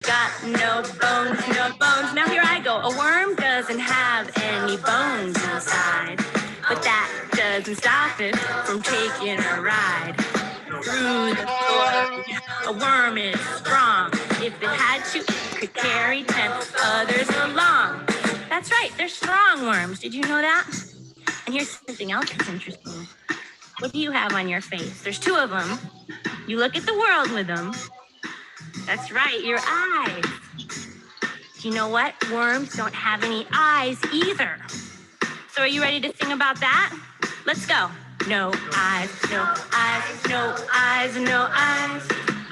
got no bones, no bones. Now here I go. A worm doesn't have any bones inside, but that doesn't stop it from taking a ride through the soil. A worm is strong. If it had to, it could carry 10 others along. That's right, they're strong worms. Did you know that? And here's something else that's interesting. What do you have on your face? There's two of them. You look at the world with them. That's right, your eyes. Do you know what? Worms don't have any eyes either. So are you ready to sing about that? Let's go. No eyes, no eyes, no eyes, no eyes.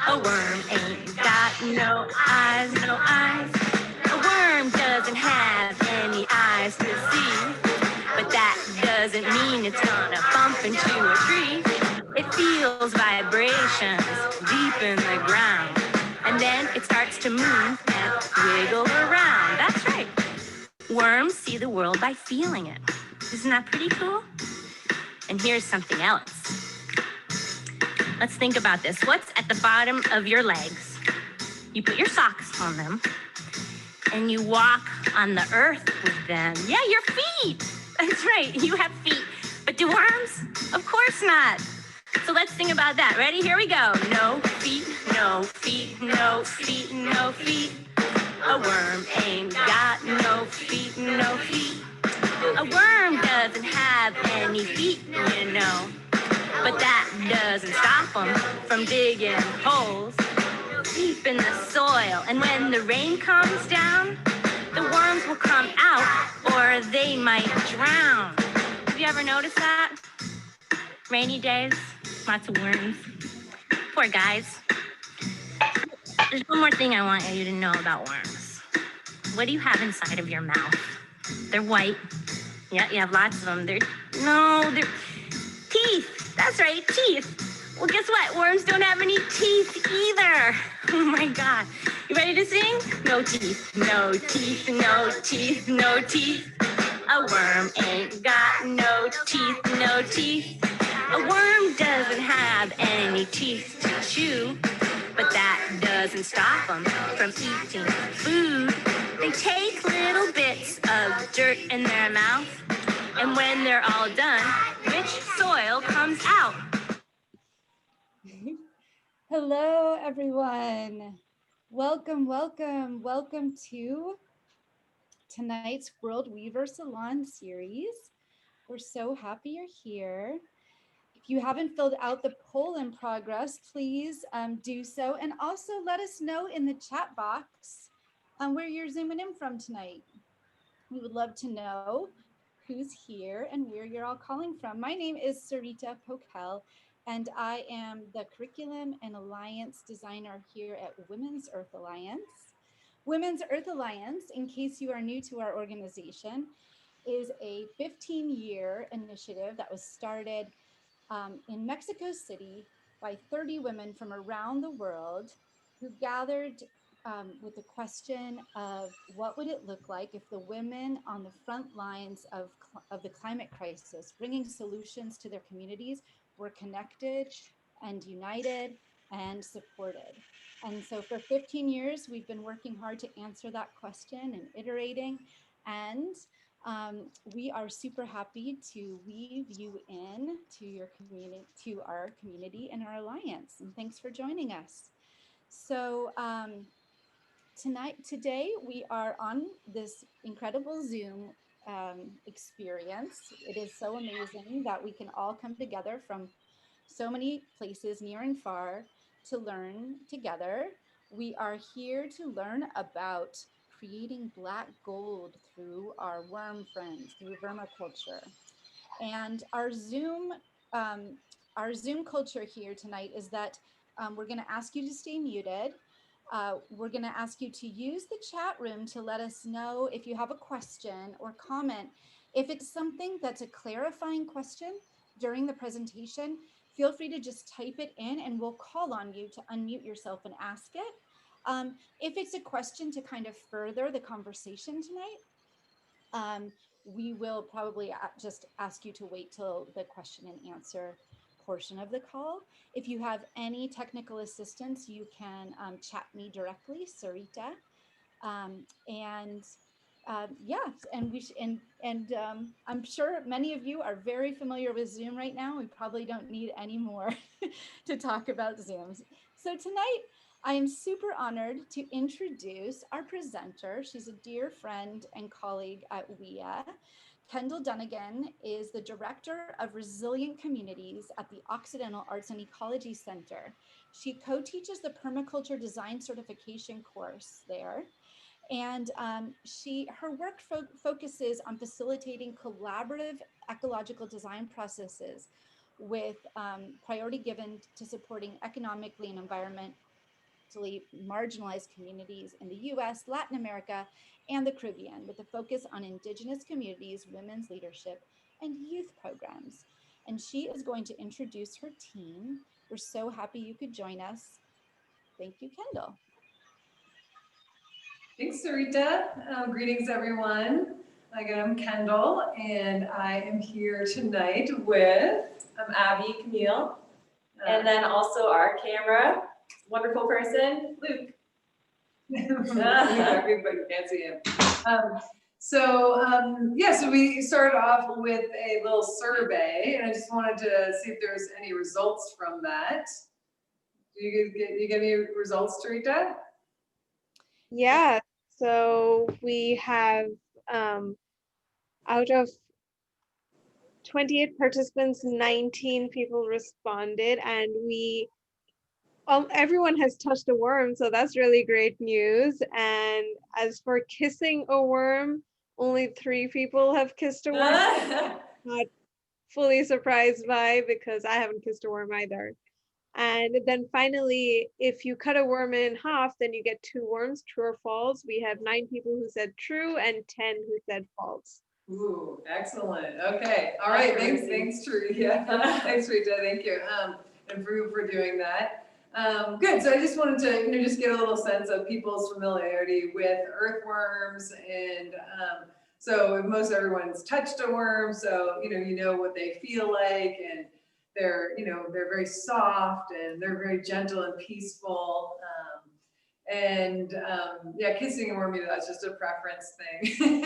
A worm ain't got no eyes, no eyes. A worm doesn't have any eyes to see. But that doesn't mean it's gonna bump into a tree. It feels vibrations deep in the ground. And then it starts to move and wiggle around. That's right. Worms see the world by feeling it. Isn't that pretty cool? And here's something else. Let's think about this. What's at the bottom of your legs? You put your socks on them and you walk on the earth with them. Yeah, your feet. That's right, you have feet. But do worms? Of course not. So let's sing about that. Ready? Here we go. No feet, no feet, no feet, no feet. A worm ain't got no feet, no feet. A worm doesn't have any feet, you know. But that doesn't stop them from digging holes deep in the soil. And when the rain comes down, the worms will come out or they might drown. Have you ever noticed that? Rainy days, lots of worms. Poor guys. There's one more thing I want you to know about worms. What do you have inside of your mouth? They're white. Yeah, you have lots of them. They're teeth. That's right, teeth. Well, guess what? Worms don't have any teeth either. Oh my God. You ready to sing? No teeth, no teeth, no teeth, no teeth. A worm ain't got no teeth, no teeth. A worm doesn't have any teeth to chew, but that doesn't stop them from eating food. They take little bits of dirt in their mouth, and when they're all done, rich soil comes out. Hello, everyone. Welcome, welcome, welcome to tonight's World Weaver Salon series. We're so happy you're here. If you haven't filled out the poll in progress, please do so. And also let us know in the chat box where you're zooming in from tonight. We would love to know who's here and where you're all calling from. My name is Sarita Pokel, and I am the Curriculum and Alliance Designer here at Women's Earth Alliance. Women's Earth Alliance, in case you are new to our organization, is a 15-year initiative that was started in Mexico City by 30 women from around the world who gathered with the question of what would it look like if the women on the front lines of the climate crisis, bringing solutions to their communities, were connected and united and supported. And so for 15 years, we've been working hard to answer that question and iterating. And we are super happy to weave you in to your community, to our community and our alliance. And thanks for joining us. So today we are on this incredible Zoom experience. It is so amazing that we can all come together from so many places near and far to learn together. We are here to learn about creating Black gold through our worm friends, through vermiculture. And our Zoom culture here tonight is that we're going to ask you to stay muted. We're going to ask you to use the chat room to let us know if you have a question or comment. If it's something that's a clarifying question during the presentation, feel free to just type it in and we'll call on you to unmute yourself and ask it. If it's a question to kind of further the conversation tonight, we will probably just ask you to wait till the question and answer portion of the call. If you have any technical assistance, you can chat me directly, Sarita. Yeah, I'm sure many of you are very familiar with Zoom right now. We probably don't need any more to talk about Zooms. So tonight, I am super honored to introduce our presenter. She's a dear friend and colleague at WIA. Kendall Dunnigan is the Director of Resilient Communities at the Occidental Arts and Ecology Center. She co-teaches the Permaculture Design Certification course there. And her work focuses on facilitating collaborative ecological design processes with priority given to supporting economically and environmentally marginalized communities in the US, Latin America, and the Caribbean, with a focus on Indigenous communities, women's leadership, and youth programs. And she is going to introduce her team. We're so happy you could join us. Thank you, Kendall. Thanks, Sarita. Greetings, everyone. Again, I'm Kendall, and I am here tonight with Abby, Camille, and then also our camera, wonderful person, Luke. Everybody can't see him. So we started off with a little survey, and I just wanted to see if there's any results from that. Do you get any results, Sarita? Yeah, so we have out of 28 participants, 19 people responded, and everyone has touched a worm, so that's really great news. And as for kissing a worm, only 3 people have kissed a worm. Not fully surprised by, because I haven't kissed a worm either. And then finally, if you cut a worm in half, then you get 2 worms, true or false. We have 9 people who said true and 10 who said false. Ooh, excellent. Okay. All right. Thanks, Rita. Thanks, Rita. Thank you. And for doing that. Good. So I just wanted to, just get a little sense of people's familiarity with earthworms, and so most everyone's touched a worm, so you know what they feel like, and they're very soft, and they're very gentle and peaceful. Yeah, kissing a worm, that's just a preference thing.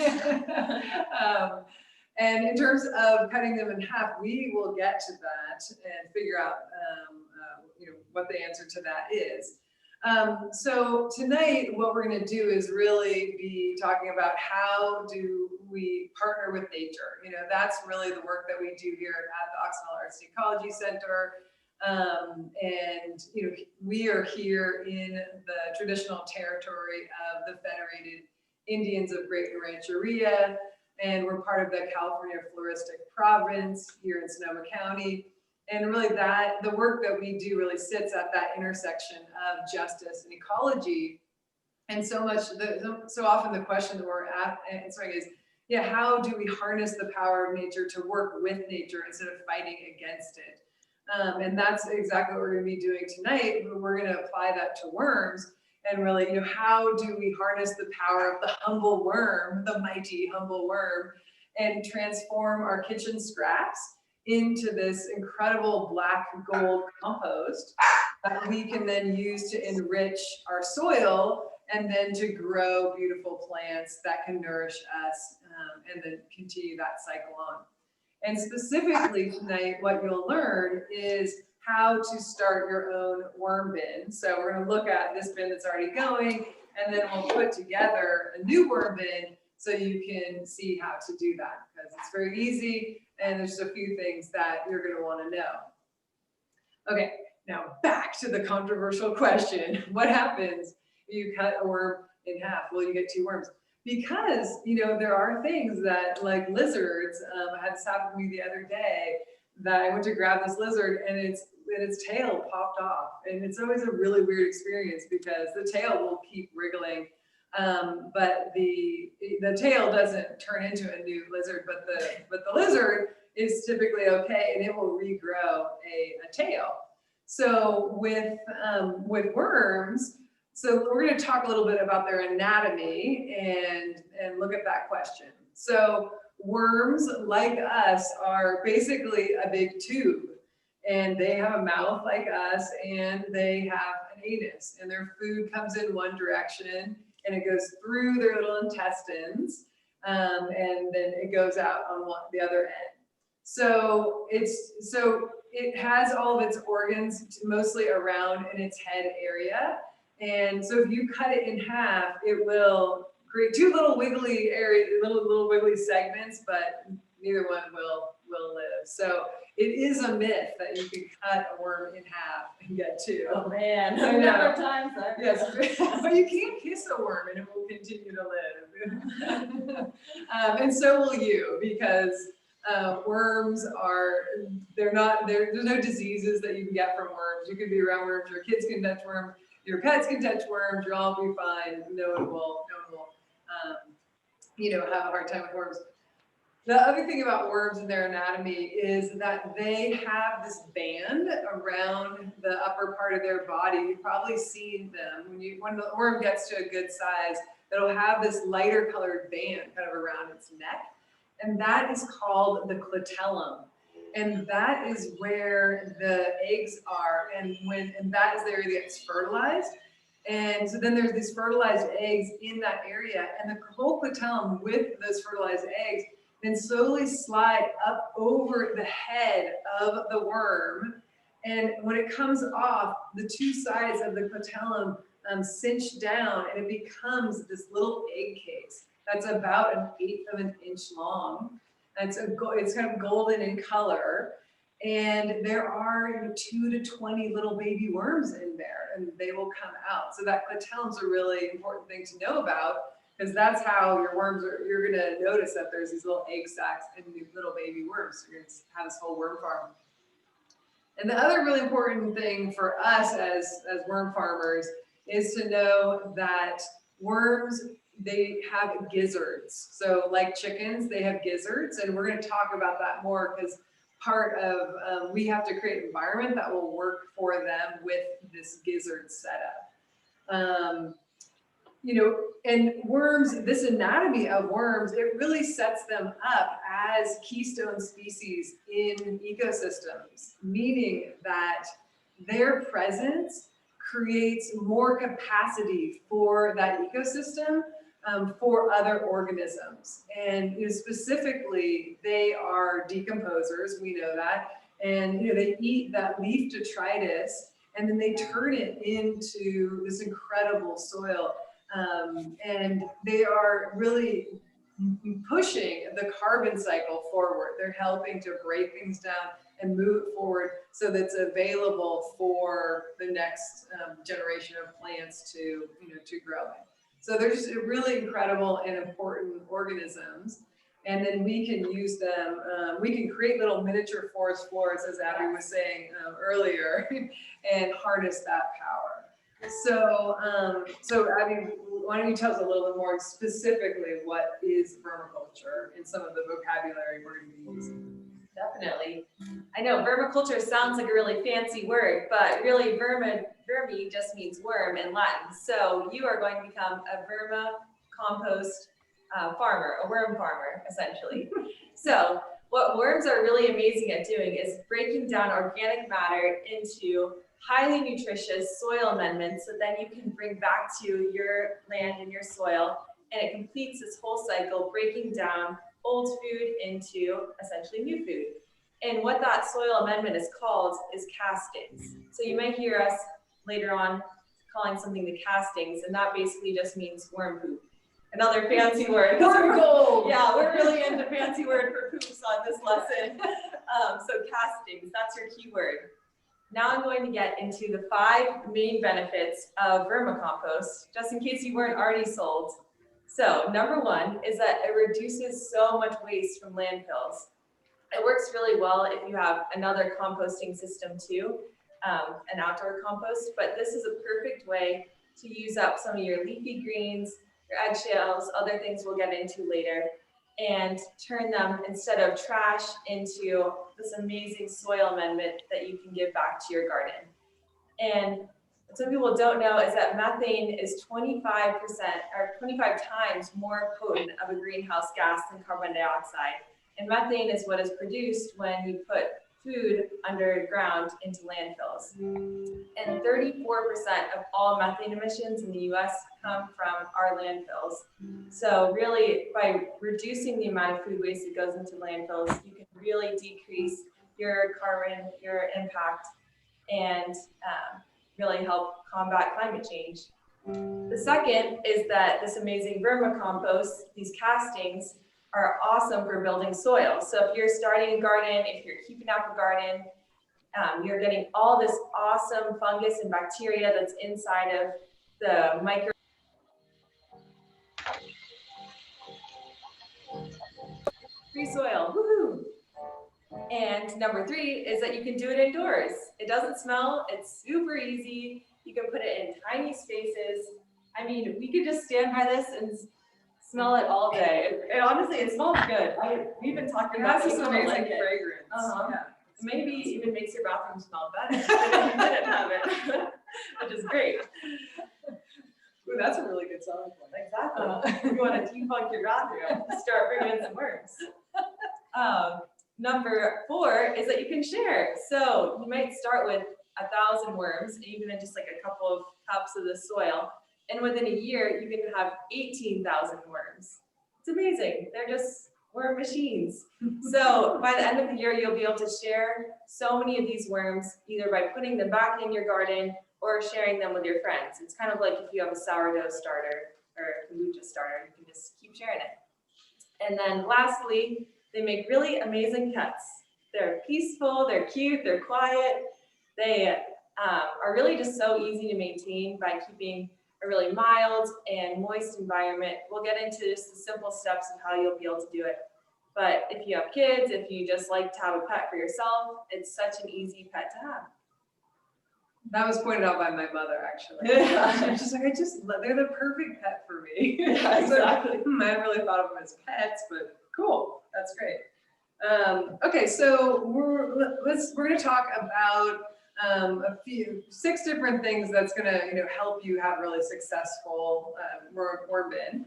And in terms of cutting them in half, we will get to that and figure out what the answer to that is. So tonight, what we're going to do is really be talking about how do we partner with nature. That's really the work that we do here at the Occidental Arts Ecology Center. We are here in the traditional territory of the Federated Indians of Greater Rancheria, and we're part of the California Floristic Province here in Sonoma County. And really the work that we do really sits at that intersection of justice and ecology. And so often the question that we're answering is, how do we harness the power of nature to work with nature instead of fighting against it? And that's exactly what we're going to be doing tonight. We're going to apply that to worms, and really, how do we harness the power of the humble worm, the mighty humble worm, and transform our kitchen scraps into this incredible black gold compost that we can then use to enrich our soil, and then to grow beautiful plants that can nourish us, and then continue that cycle on. And specifically tonight, what you'll learn is how to start your own worm bin. So we're going to look at this bin that's already going, and then we'll put together a new worm bin so you can see how to do that, because it's very easy, and there's a few things that you're going to want to know. Okay, now back to the controversial question. What happens if you cut a worm in half? Well, you get 2 worms. Because, there are things that, like lizards, I had this happen to me the other day, that I went to grab this lizard, and its tail popped off. And it's always a really weird experience, because the tail will keep wriggling, but the tail doesn't turn into a new lizard, but the lizard is typically okay, and it will regrow a tail. So with worms, so we're going to talk a little bit about their anatomy and look at that question. So worms, like us, are basically a big tube. And they have a mouth like us, and they have an anus, and their food comes in one direction and it goes through their little intestines, and then it goes out on the other end. So it has all of its organs mostly around in its head area. And so if you cut it in half, it will create two little wiggly areas, little wiggly segments, but neither one will live. So it is a myth that you can cut a worm in half and get two. Oh man, I a know. number of times. Yes, but you can't kiss a worm and it will continue to live. And so will you, because worms there's no diseases that you can get from worms. You can be around worms, your kids can touch worms, your pets can touch worms, you'll all be fine. No one will have a hard time with worms. The other thing about worms and their anatomy is that they have this band around the upper part of their body. You've probably seen them when the worm gets to a good size, it'll have this lighter colored band kind of around its neck. And that is called the clitellum. And that is where the eggs are. And that is the area that gets fertilized. And so then there's these fertilized eggs in that area. And the whole clitellum with those fertilized eggs then slowly slide up over the head of the worm. And when it comes off, the two sides of the clitellum cinch down, and it becomes this little egg case that's about 1/8 of an inch long. And it's kind of golden in color. And there are 2 to 20 little baby worms in there, and they will come out. So that clitellum's a really important thing to know about, because that's how your worms you're gonna notice that there's these little egg sacs and these little baby worms. So you're gonna have this whole worm farm. And the other really important thing for us as worm farmers is to know that worms, they have gizzards. So like chickens, they have gizzards, and we're gonna talk about that more, because part of, we have to create an environment that will work for them with this gizzard setup. And worms, this anatomy of worms, it really sets them up as keystone species in ecosystems, meaning that their presence creates more capacity for that ecosystem for other organisms. And specifically, they are decomposers, we know that, and they eat that leaf detritus, and then they turn it into this incredible soil. And they are really pushing the carbon cycle forward. They're helping to break things down and move it forward so that it's available for the next generation of plants to grow in. So they're just really incredible and important organisms. And then we can use them, we can create little miniature forest floors, as Abby was saying earlier, and harness that power. So Abby, why don't you tell us a little bit more specifically what is vermiculture and some of the vocabulary we're going to be using? Definitely. I know vermiculture sounds like a really fancy word, but really vermi just means worm in Latin. So you are going to become a vermicompost farmer, a worm farmer, essentially. So what worms are really amazing at doing is breaking down organic matter into highly nutritious soil amendments that then you can bring back to your land and your soil. And it completes this whole cycle, breaking down old food into essentially new food. And what that soil amendment is called is castings. So you might hear us later on calling something the castings, and that basically just means worm poop. Another fancy word. Worm gold! Yeah, we're really into fancy word for poops on this lesson. So castings, that's your key word. Now I'm going to get into the 5 main benefits of vermicompost, just in case you weren't already sold. So number 1 is that it reduces so much waste from landfills. It works really well if you have another composting system too, an outdoor compost, but this is a perfect way to use up some of your leafy greens, your eggshells, other things we'll get into later, and turn them, instead of trash, into this amazing soil amendment that you can give back to your garden. And what some people don't know is that methane is 25% or 25 times more potent of a greenhouse gas than carbon dioxide. And methane is what is produced when you put food underground into landfills. And 34% of all methane emissions in the US come from our landfills. So really, by reducing the amount of food waste that goes into landfills, you can really decrease your carbon, your impact, and really help combat climate change. The second is that this amazing vermicompost, these castings, are awesome for building soil. So if you're starting a garden, if you're keeping up a garden, you're getting all this awesome fungus and bacteria that's inside of the micro. Free soil, woohoo! And number 3 is that you can do it indoors. It doesn't smell, it's super easy. You can put it in tiny spaces. I mean, we could just stand by this and smell it all day. And honestly, it smells good. We've been talking about this people amazing like it. fragrance. Yeah. Maybe even makes your bathroom smell better than if you didn't have it, which is great. Ooh, that's a really good selling point. Exactly. If you want to debunk your bathroom, start bringing in some worms. Number 4 is that you can share. So you might start with 1,000 worms, even in just like a couple of cups of the soil. And within a year, you can have 18,000 worms. It's amazing. They're just worm machines. So by the end of the year, you'll be able to share so many of these worms, either by putting them back in your garden or sharing them with your friends. It's kind of like if you have a sourdough starter or a kombucha starter, you can just keep sharing it. And then lastly, they make really amazing pets. They're peaceful, they're cute, they're quiet. They are really just so easy to maintain by keeping a really mild and moist environment. We'll get into just the simple steps of how you'll be able to do it. But if you have kids, if you just like to have a pet for yourself, it's such an easy pet to have. That was pointed out by my mother, actually. She's like, they're the perfect pet for me. Yeah, exactly. I hadn't really thought of them as pets, but cool, that's great. Okay, so we're going to talk about 6 different things that's going to help you have really successful worm bin,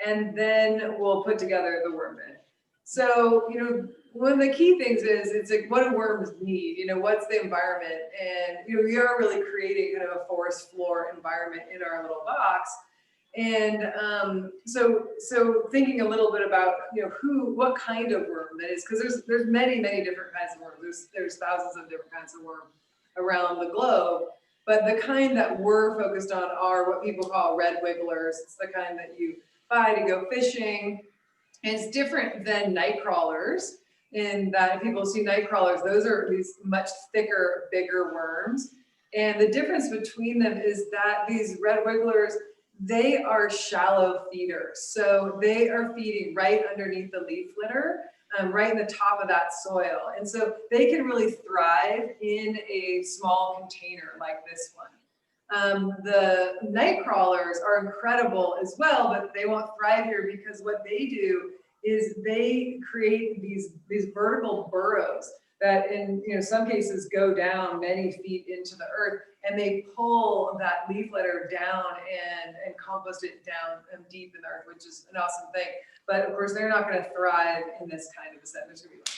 and then we'll put together the worm bin. So one of the key things is it's like, what do worms need? What's the environment? And we are really creating kind of a forest floor environment in our little box. And so thinking a little bit about what kind of worm that is, because there's many different kinds of worms. There's thousands of different kinds of worms around the globe, but the kind that we're focused on are what people call red wigglers. It's the kind that you buy to go fishing. And it's different than night crawlers in that if people see night crawlers, those are these much thicker, bigger worms. And the difference between them is that these red wigglers, they are shallow feeders. So they are feeding right underneath the leaf litter, right in the top of that soil. And so they can really thrive in a small container like this one. The night crawlers are incredible as well, but they won't thrive here because what they do is they create these vertical burrows that in some cases go down many feet into the earth, and they pull that leaf litter down and compost it down deep in the earth, which is an awesome thing. But of course, they're not going to thrive in this kind of a setting. There's going to be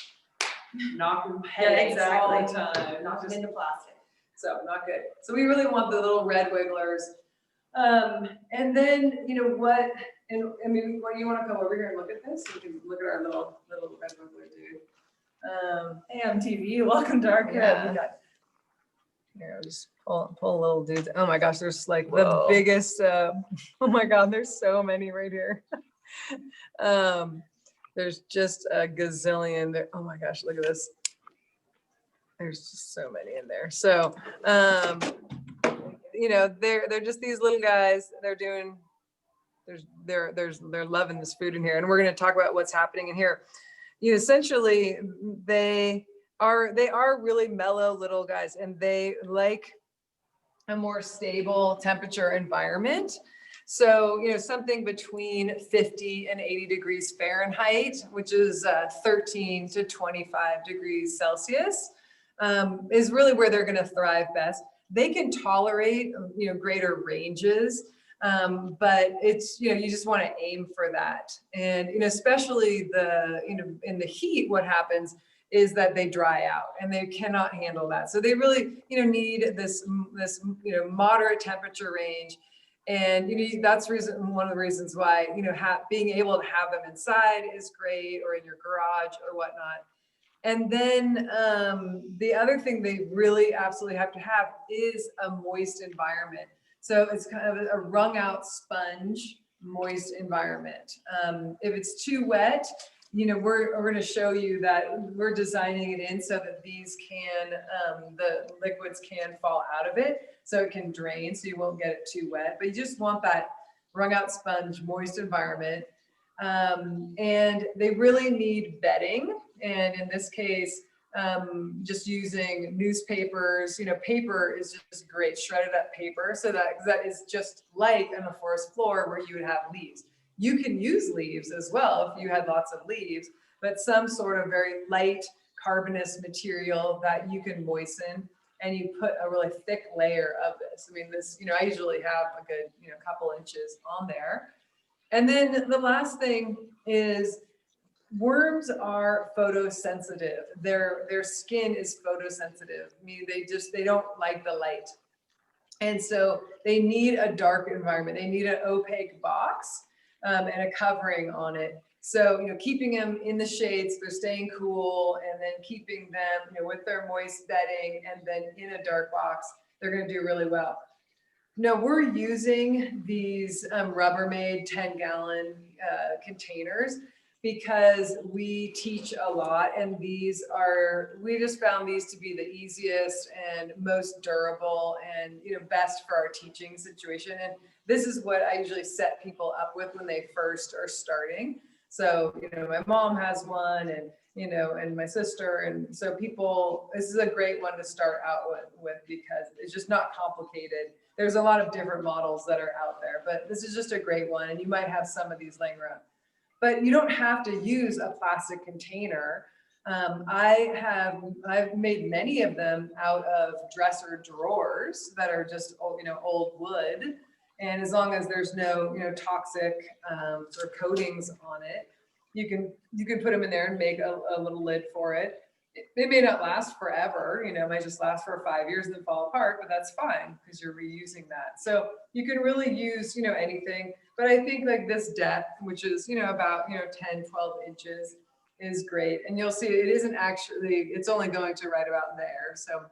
like knocking heads all the time, Knock them into plastic. So not good. So we really want the little red wigglers. And then, what, and I mean, what, you want to come over here and look at this? You can look at our little red wiggler dude. AMTV, welcome to our crib. Yeah. Here, I'll just pull little dudes. Oh my gosh, there's like the biggest, oh my God, there's so many right here. There's just a gazillion there. Oh my gosh, look at this. There's just so many in there. So, they're just these little guys. They're loving this food in here. And we're going to talk about what's happening in here. Essentially they are really mellow little guys, and they like a more stable temperature environment. So, something between 50 and 80 degrees Fahrenheit, which is 13 to 25 degrees Celsius. Is really where they're going to thrive best. They can tolerate, greater ranges, but it's, you just want to aim for that. And, especially in the heat, what happens is that they dry out and they cannot handle that. So they really, need this, moderate temperature range. And, that's one of the reasons why, being able to have them inside is great, or in your garage or whatnot. And then the other thing they really absolutely have to have is a moist environment. So it's kind of a wrung out sponge, moist environment. If it's too wet, we're going to show you that we're designing it in so that these the liquids can fall out of it, so it can drain, so you won't get it too wet. But you just want that wrung out sponge, moist environment. And they really need bedding. And in this case, just using newspapers, paper is just great, shredded up paper. So that is just like on a forest floor where you would have leaves. You can use leaves as well if you had lots of leaves, but some sort of very light carbonous material that you can moisten, and you put a really thick layer of this. I mean, this, I usually have a good, couple inches on there. And then the last thing is, worms are photosensitive. Their skin is photosensitive. I mean, they don't like the light. And so they need a dark environment. They need an opaque box and a covering on it. So, keeping them in the shades, they're staying cool, and then keeping them, with their moist bedding and then in a dark box, they're going to do really well. No, we're using these Rubbermaid 10-gallon containers because we teach a lot, and we just found these to be the easiest and most durable and, best for our teaching situation. And this is what I usually set people up with when they first are starting. So, my mom has one, and, and my sister. And so this is a great one to start out with because it's just not complicated. There's a lot of different models that are out there, but this is just a great one. And you might have some of these laying around, but you don't have to use a plastic container. I've made many of them out of dresser drawers that are just, old wood. And as long as there's no, toxic sort of coatings on it, you can put them in there and make a little lid for it. It may not last forever, it might just last for 5 years and then fall apart, but that's fine because you're reusing that. So you can really use, anything, but I think like this depth, which is, about, 10, 12 inches is great. And you'll see it isn't actually, it's only going to right about there. So,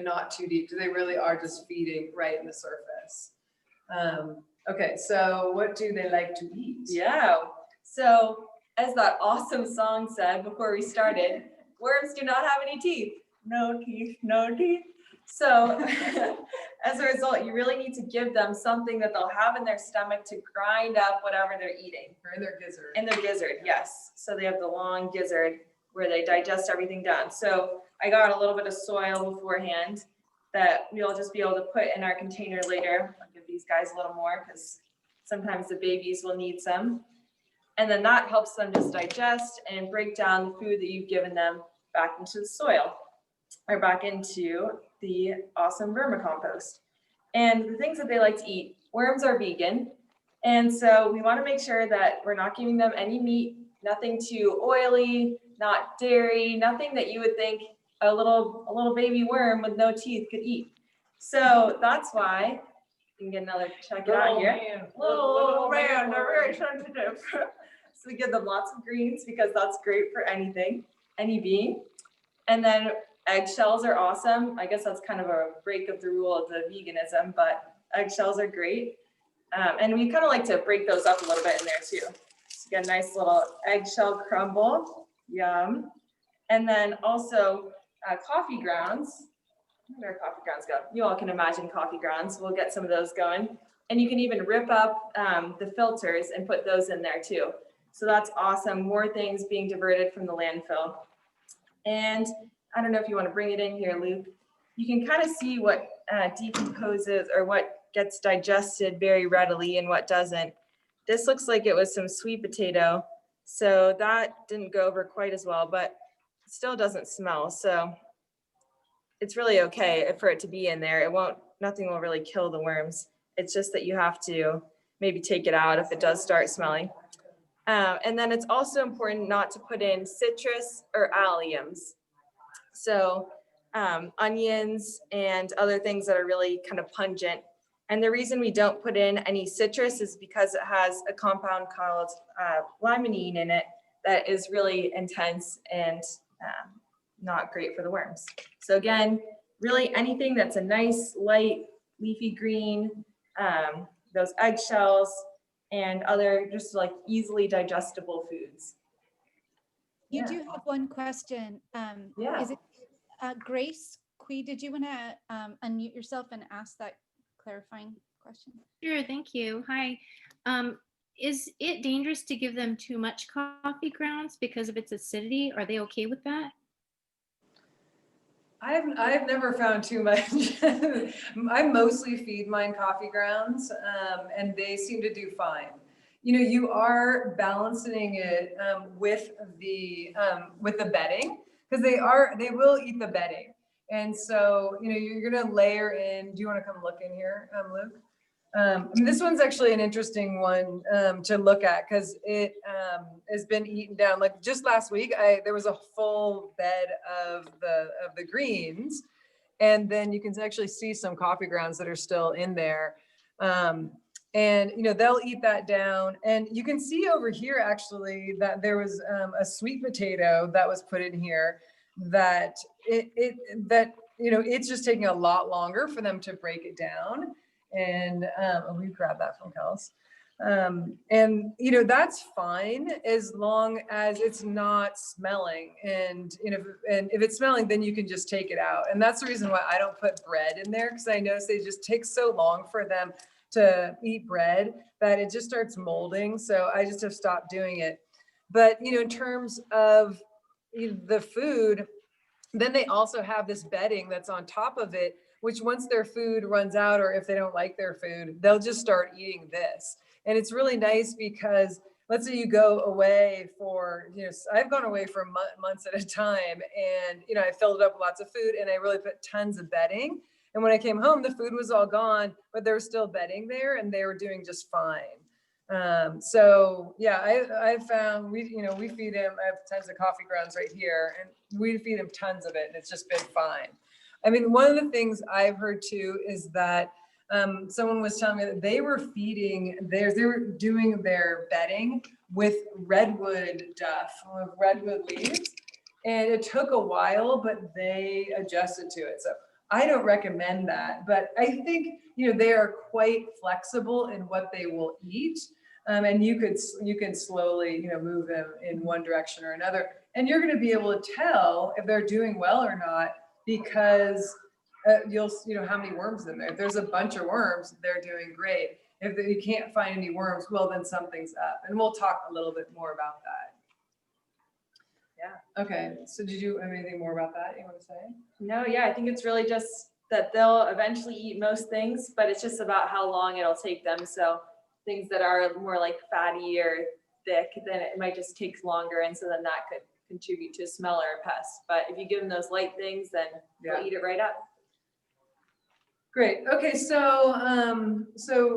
not too deep. They really are just feeding right in the surface. Okay, so what do they like to eat? Yeah, so as that awesome song said before we started, worms do not have any teeth. No teeth, no teeth. So as a result, you really need to give them something that they'll have in their stomach to grind up whatever they're eating. Or in their gizzard. In their gizzard, yes. So they have the long gizzard where they digest everything down. So I got a little bit of soil beforehand that we'll just be able to put in our container later. I'll give these guys a little more because sometimes the babies will need some. And then that helps them just digest and break down the food that you've given them back into the soil or back into the awesome vermicompost. And the things that they like to eat, worms are vegan. And so we want to make sure that we're not giving them any meat, nothing too oily, not dairy, nothing that you would think a little baby worm with no teeth could eat. So that's why you can get another, check it out here. Little man, they're very sensitive. So we give them lots of greens because that's great for anything, any bean. And then eggshells are awesome. I guess that's kind of a break of the rule of the veganism, but eggshells are great. And we kind of like to break those up a little bit in there too. So get a nice little eggshell crumble, yum. And then also coffee grounds. Where do our coffee grounds go? You all can imagine coffee grounds. We'll get some of those going. And you can even rip up the filters and put those in there too. So that's awesome. More things being diverted from the landfill. And I don't know if you want to bring it in here, Luke. You can kind of see what decomposes or what gets digested very readily and what doesn't. This looks like it was some sweet potato. So that didn't go over quite as well, but it still doesn't smell. So it's really okay for it to be in there. Nothing will really kill the worms. It's just that you have to maybe take it out if it does start smelling. And then it's also important not to put in citrus or alliums. So onions and other things that are really kind of pungent. And the reason we don't put in any citrus is because it has a compound called limonene in it that is really intense and not great for the worms. So again, really anything that's a nice, light, leafy green, those eggshells, and other just like easily digestible foods. You Yeah. do have one question. Yeah. Is it Grace Quee? Did you want to unmute yourself and ask that clarifying question? Sure, thank you. Hi. Is it dangerous to give them too much coffee grounds because of its acidity? Are they okay with that? I've never found too much. I mostly feed mine coffee grounds, and they seem to do fine. You know, you are balancing it with the bedding, because they will eat the bedding. And so, you know, you're gonna layer in. Do you want to come look in here, Luke? I mean, this one's actually an interesting one to look at, because it has been eaten down. Like just last week, there was a full bed of the greens, and then you can actually see some coffee grounds that are still in there. And you know, they'll eat that down. And you can see over here actually that there was a sweet potato that was put in here that you know, it's just taking a lot longer for them to break it down. And we grabbed that from Kels. And you know, that's fine as long as it's not smelling. And you know, if it's smelling, then you can just take it out. And that's the reason why I don't put bread in there, because I notice they just take so long for them to eat bread that it just starts molding. So I just have stopped doing it. But you know, in terms of the food, then they also have this bedding that's on top of it, which once their food runs out, or if they don't like their food, they'll just start eating this. And it's really nice because let's say you go away for, you know, I've gone away for months at a time, and, you know, I filled it up with lots of food and I really put tons of bedding. And when I came home, the food was all gone, but there was still bedding there and they were doing just fine. So yeah, I found we feed him, I have tons of coffee grounds right here, and we feed him tons of it, and it's just been fine. I mean, one of the things I've heard too is that someone was telling me that they were feeding they were doing their bedding with redwood duff, with redwood leaves, and it took a while, but they adjusted to it. So I don't recommend that, but I think, you know, they are quite flexible in what they will eat. And you can slowly, you know, move them in one direction or another, and you're going to be able to tell if they're doing well or not, because you know how many worms in there. If there's a bunch of worms, they're doing great. If you can't find any worms, well, then something's up, and we'll talk a little bit more about that. Yeah. Okay. So did you have anything more about that you want to say? No, yeah, I think it's really just that they'll eventually eat most things, but it's just about how long it'll take them. So things that are more like fatty or thick, then it might just take longer. And so then that could contribute to a smell or a pest. But if you give them those light things, then they'll eat it right up. Great. Okay, so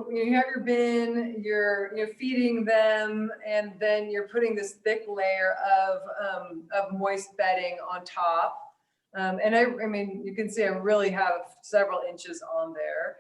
you have your bin, you're feeding them, and then you're putting this thick layer of moist bedding on top. And I mean, you can see I really have several inches on there.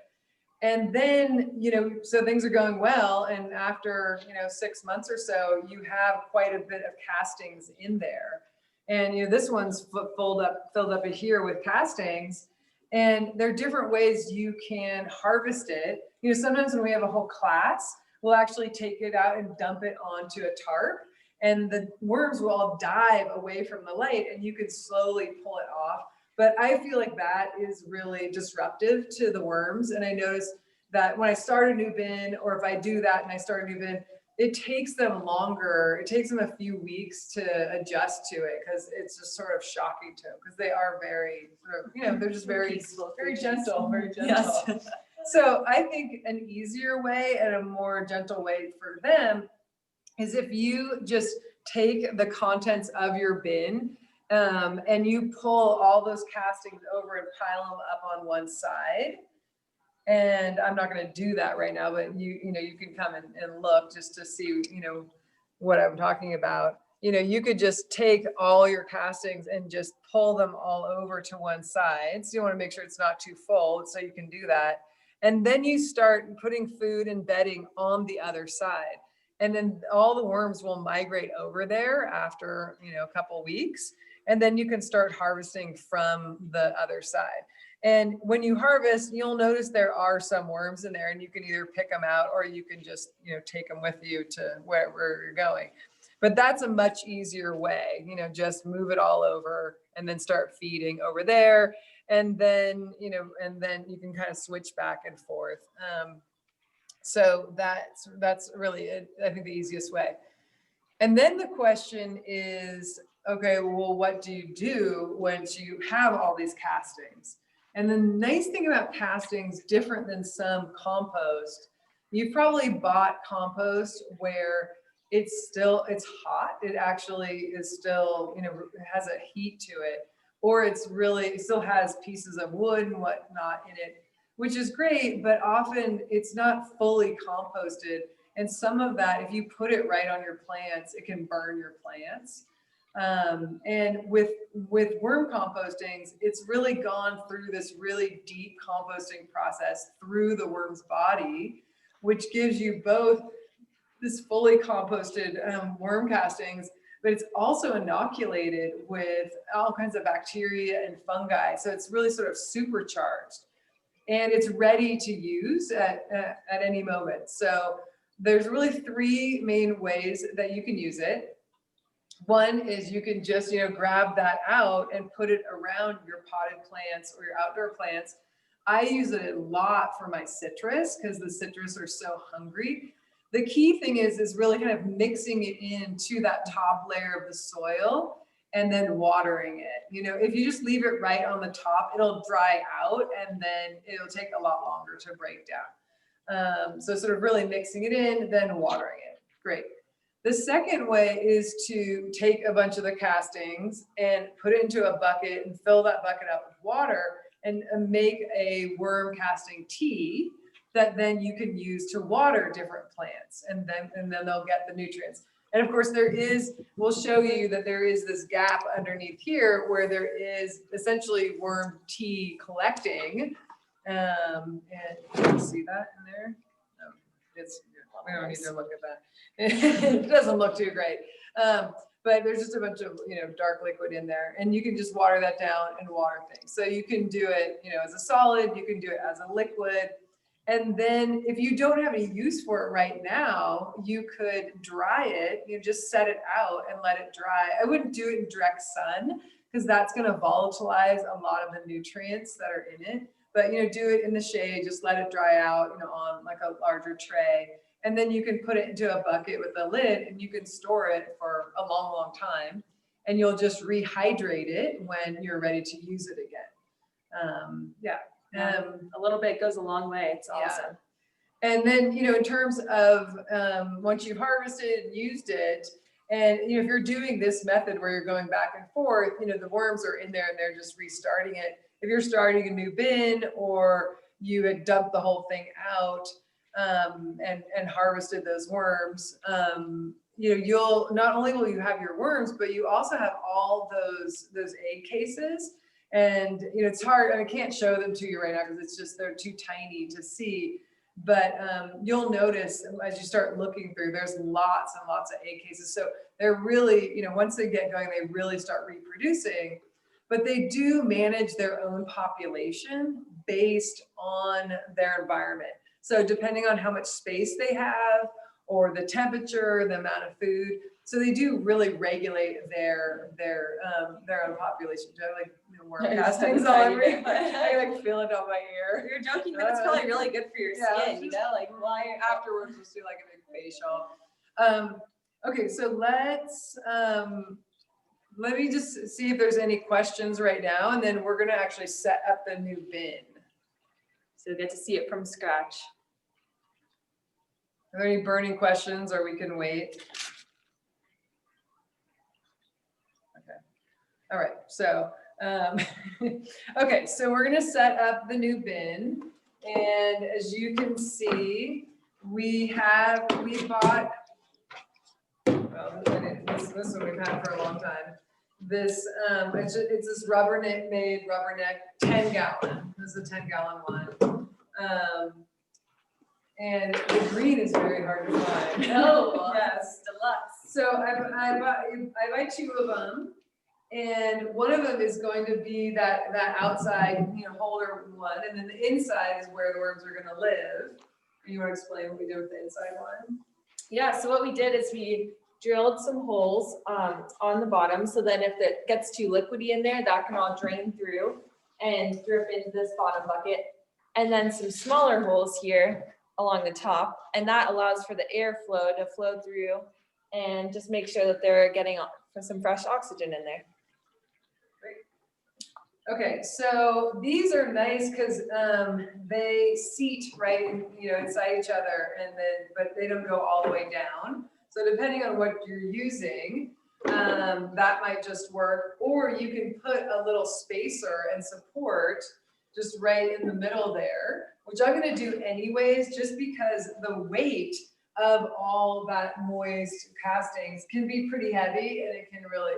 And then, you know, so things are going well, and after, you know, 6 months or so, you have quite a bit of castings in there. And you know, this one's filled up here with castings. And there are different ways you can harvest it. You know, sometimes when we have a whole class, we'll actually take it out and dump it onto a tarp, and the worms will all dive away from the light, and you can slowly pull it off. But I feel like that is really disruptive to the worms. And I notice that when I start a new bin, or if I do that and I start a new bin, it takes them longer. It takes them a few weeks to adjust to it, because it's just sort of shocking to them, because they are very sort of, you know, they're just very gentle, very gentle. Yes. So I think an easier way and a more gentle way for them is if you just take the contents of your bin and you pull all those castings over and pile them up on one side. And I'm not going to do that right now, but you can come and look just to see, you know, what I'm talking about, you know, you could just take all your castings and just pull them all over to one side. So you want to make sure it's not too full, so you can do that. And then you start putting food and bedding on the other side. And then all the worms will migrate over there after, you know, a couple weeks. And then you can start harvesting from the other side. And when you harvest, you'll notice there are some worms in there, and you can either pick them out or you can just, you know, take them with you to wherever you're going. But that's a much easier way, you know, just move it all over and then start feeding over there. And then, you know, and then you can kind of switch back and forth. So that's really, I think, the easiest way. And then the question is, okay, well, what do you do once you have all these castings? And the nice thing about castings, different than some compost, you've probably bought compost where it's hot. It actually is still, you know, has a heat to it, or it still has pieces of wood and whatnot in it, which is great, but often it's not fully composted. And some of that, if you put it right on your plants, it can burn your plants. And with worm compostings, it's really gone through this really deep composting process through the worm's body, which gives you both this fully composted worm castings, but it's also inoculated with all kinds of bacteria and fungi. So it's really sort of supercharged, and it's ready to use at any moment. So there's really three main ways that you can use it. One is you can just, you know, grab that out and put it around your potted plants or your outdoor plants. I use it a lot for my citrus because the citrus are so hungry. The key thing is really kind of mixing it into that top layer of the soil and then watering it. You know, if you just leave it right on the top, it'll dry out and then it'll take a lot longer to break down. So sort of really mixing it in, then watering it. Great. The second way is to take a bunch of the castings and put it into a bucket and fill that bucket up with water and make a worm casting tea that then you can use to water different plants, and then they'll get the nutrients. And of course we'll show you that there is this gap underneath here where there is essentially worm tea collecting. And you can see that in there? No, we don't need to look at that. It doesn't look too great. But there's just a bunch of, you know, dark liquid in there, and you can just water that down and water things. So you can do it, you know, as a solid, you can do it as a liquid. And then if you don't have any use for it right now, you could dry it, you just set it out and let it dry. I wouldn't do it in direct sun because that's going to volatilize a lot of the nutrients that are in it. But, you know, do it in the shade, just let it dry out, you know, on like a larger tray. And then you can put it into a bucket with a lid and you can store it for a long, long time. And you'll just rehydrate it when you're ready to use it again. A little bit goes a long way. It's awesome. Yeah. And then, you know, in terms of once you've harvested and used it, and, you know, if you're doing this method where you're going back and forth, you know, the worms are in there and they're just restarting it. If you're starting a new bin or you had dumped the whole thing out and harvested those worms, you know, you'll not only will you have your worms, but you also have all those egg cases. And, you know, it's hard, and I can't show them to you right now because it's just, they're too tiny to see. But you'll notice as you start looking through, there's lots and lots of egg cases. So they're really, you know, once they get going, they really start reproducing. But they do manage their own population based on their environment. So depending on how much space they have or the temperature, the amount of food, so they do really regulate their own population. Do I like, you know, worm castings all over me? I like feel it on my ear. You're joking, but it's probably really good for your skin, you know, like why afterwards we'll do like a big facial. Okay, so let me just see if there's any questions right now, and then we're gonna actually set up the new bin. So you get to see it from scratch. Are there any burning questions, or we can wait? All right, so, okay, so we're gonna set up the new bin. And as you can see, we bought, and this one we've had for a long time. This, it's this made rubber neck 10 gallon. This is a 10-gallon one. And the green is very hard to find. Oh, yes. deluxe. So I buy 2 of them. And one of them is going to be that outside, holder one. And then the inside is where the worms are going to live. You want to explain what we did with the inside one? Yeah, so what we did is we drilled some holes on the bottom. So then if it gets too liquidy in there, that can all drain through and drip into this bottom bucket. And then some smaller holes here along the top. And that allows for the airflow to flow through and just make sure that they're getting some fresh oxygen in there. Okay, so these are nice because they seat right, inside each other, but they don't go all the way down. So depending on what you're using, that might just work. Or you can put a little spacer and support just right in the middle there, which I'm going to do anyways, just because the weight of all that moist castings can be pretty heavy, and it can really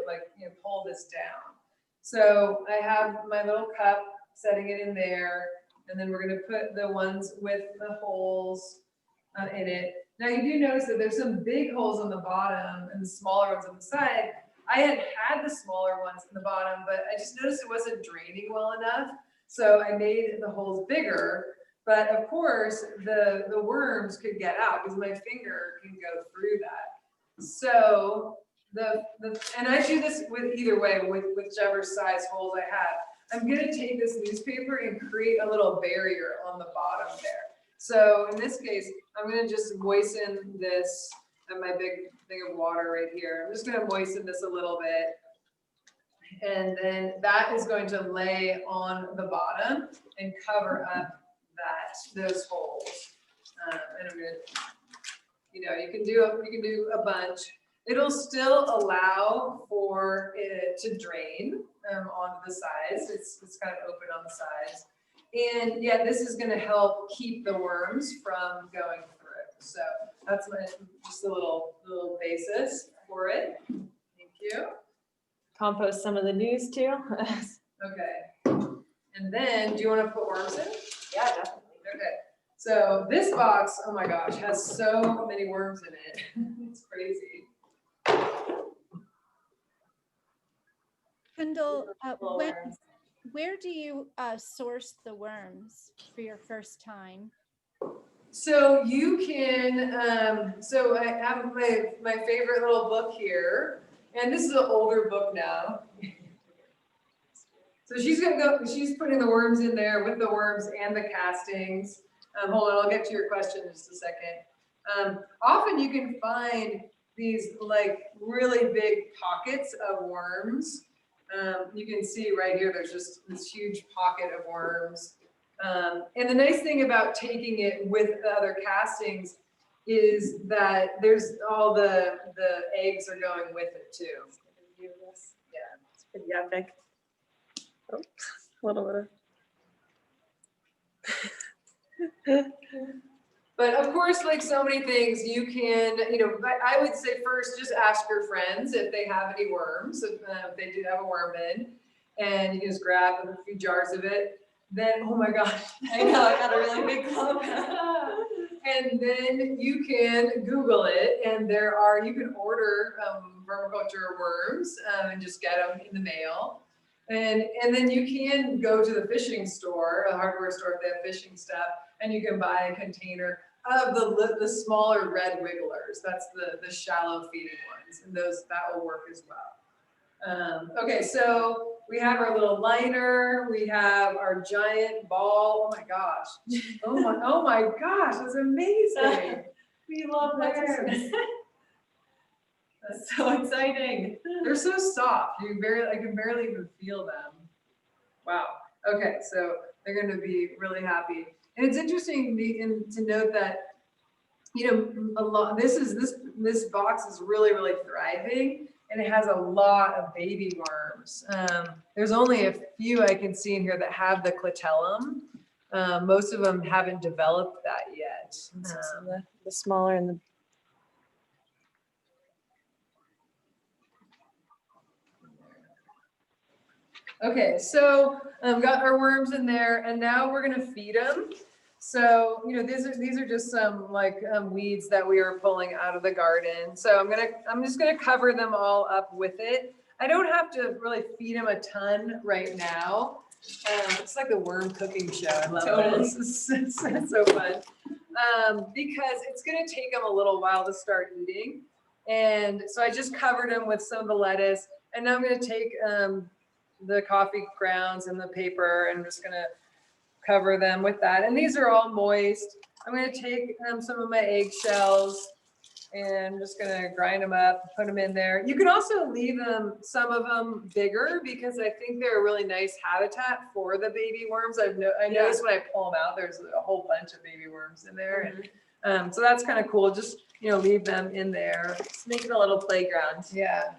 pull this down. So I have my little cup, setting it in there, and then we're going to put the ones with the holes in it. Now you do notice that there's some big holes on the bottom and the smaller ones on the side. I had the smaller ones in the bottom, but I just noticed it wasn't draining well enough. So I made the holes bigger, but of course the worms could get out because my finger can go through that. So and I do this with either way, with whichever size holes I have. I'm gonna take this newspaper and create a little barrier on the bottom there. So in this case, I'm gonna just moisten this and my big thing of water right here. I'm just gonna moisten this a little bit. And then that is going to lay on the bottom and cover up those holes. And I'm gonna, you can do a bunch. It'll still allow for it to drain onto the sides. It's kind of open on the sides. And yeah, this is going to help keep the worms from going through. So that's just a little basis for it. Thank you. Compost some of the news too. Okay. And then, do you want to put worms in? Yeah, definitely. Okay. So this box, oh my gosh, has so many worms in it. It's crazy. Kendall, where do you source the worms for your first time? So you can, so I have my favorite little book here, and this is an older book now. So she's putting the worms in there with the worms and the castings. Hold on, I'll get to your question in just a second. Often you can find these really big pockets of worms. You can see right here, there's just this huge pocket of worms. And the nice thing about taking it with the other castings is that there's all the eggs are going with it too. Yeah, it's pretty epic. Oh, a little bit of. But of course, like so many things, you can, I would say first, just ask your friends if they have any worms, if they do have a worm bin, and you can just grab a few jars of it. Then, oh my gosh. I know, I got a really big clump. And then you can Google it, and you can order vermiculture worms and just get them in the mail. And then you can go to the fishing store, a hardware store if they have fishing stuff, and you can buy a container of the smaller red wigglers. That's the shallow feeding ones, and that will work as well. Okay, so we have our little liner, we have our giant ball. Oh my gosh! Oh my gosh! That's amazing. We love worms. That's so exciting. They're so soft. I can barely even feel them. Wow. Okay, so they're going to be really happy. And it's interesting to note that, this box is really, really thriving, and it has a lot of baby worms. There's only a few I can see in here that have the clitellum. Most of them haven't developed that yet. The smaller and the Okay, so got our worms in there, and now we're gonna feed them. So, you know, these are just some like weeds that we were pulling out of the garden. So I'm just gonna cover them all up with it. I don't have to really feed them a ton right now. It's like the worm cooking show. I love Totally. this. It's so fun. Because it's gonna take them a little while to start eating. And so I just covered them with some of the lettuce, and now I'm gonna take the coffee grounds and the paper, and I'm just gonna cover them with that. And these are all moist. I'm gonna take some of my eggshells, and I'm just gonna grind them up, put them in there. You can also leave them, some of them bigger, because I think they're a really nice habitat for the baby worms. I noticed when I pull them out, there's a whole bunch of baby worms in there. And so that's kind of cool. Just, you know, leave them in there. Just make it a little playground. Yeah.